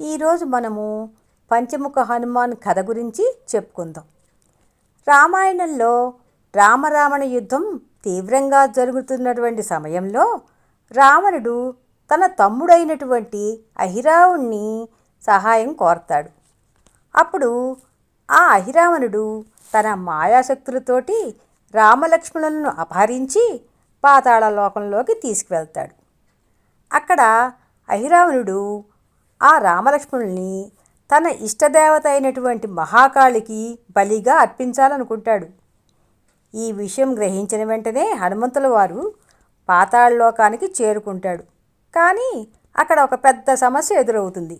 ఈరోజు మనము పంచముఖ హనుమాన్ కథ గురించి చెప్పుకుందాం. రామాయణంలో రామరావణ యుద్ధం తీవ్రంగా జరుగుతున్నటువంటి సమయంలో రావణుడు తన తమ్ముడైనటువంటి అహిరావుణ్ణి సహాయం కోరతాడు. అప్పుడు ఆ అహిరావణుడు తన మాయాశక్తులతోటి రామలక్ష్మణులను అపహరించి పాతాళ లోకంలోకి తీసుకువెళ్తాడు. అక్కడ అహిరావణుడు ఆ రామలక్ష్మణుల్ని తన ఇష్టదేవత అయినటువంటి మహాకాళికి బలిగా అర్పించాలనుకుంటాడు. ఈ విషయం గ్రహించిన వెంటనే హనుమంతుల వారు పాతాళలోకానికి చేరుకుంటాడు. కానీ అక్కడ ఒక పెద్ద సమస్య ఎదురవుతుంది.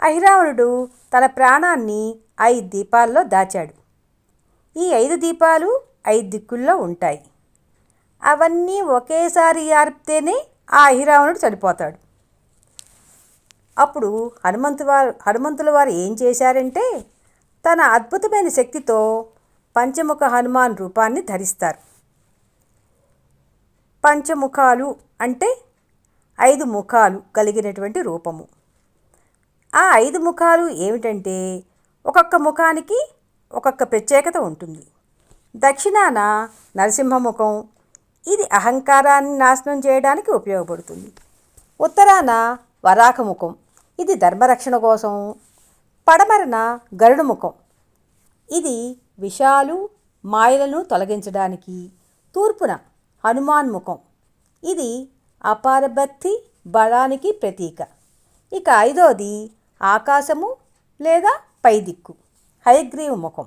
అహిరావణుడు తన ప్రాణాన్ని 5 దీపాల్లో దాచాడు. ఈ 5 దీపాలు 5 దిక్కుల్లో ఉంటాయి. అవన్నీ ఒకేసారి ఆర్పితేనే ఆ అహిరావణుడు చనిపోతాడు. అప్పుడు హనుమంతుల వారు ఏం చేశారంటే తన అద్భుతమైన శక్తితో పంచముఖ హనుమాన్ రూపాన్ని ధరిస్తారు. పంచముఖాలు అంటే 5 ముఖాలు కలిగినటువంటి రూపము. ఆ 5 ముఖాలు ఏమిటంటే ఒక్కొక్క ముఖానికి ఒక్కొక్క ప్రత్యేకత ఉంటుంది. దక్షిణాన నరసింహముఖం, ఇది అహంకారాన్ని నాశనం చేయడానికి ఉపయోగపడుతుంది. ఉత్తరాన వరాహముఖం, ఇది ధర్మరక్షణ కోసం. పడమరన గరుడముఖం, ఇది విషాలు మాయలను తొలగించడానికి. తూర్పున హనుమాన్ ముఖం, ఇది అపార భక్తి బలానికి ప్రతీక. ఇక 5వది ఆకాశము లేదా పైదిక్కు హయగ్రీవ ముఖం,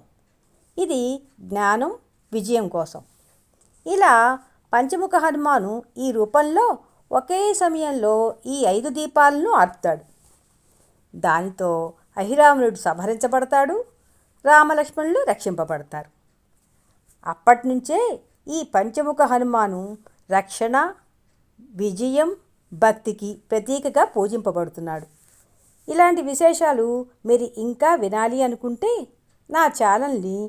ఇది జ్ఞానం విజయం కోసం. ఇలా పంచముఖ హనుమాను ఈ రూపంలో ఒకే సమయంలో ఈ 5 దీపాలను ఆర్పుతాడు. దానితో అహిరావణుడు సంహరించబడతాడు, రామలక్ష్మణులు రక్షింపబడతారు. అప్పటినుంచే ఈ పంచముఖ హనుమాను రక్షణ, విజయం, భక్తికి ప్రతీకగా పూజింపబడుతున్నాడు. ఇలాంటి విశేషాలు మీరు ఇంకా వినాలి అనుకుంటే నా ఛానల్ని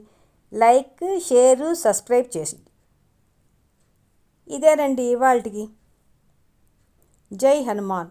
లైక్, షేరు, సబ్స్క్రైబ్ చేయండి. ఇదేనండి ఇవాల్టికి. జై హనుమాన్.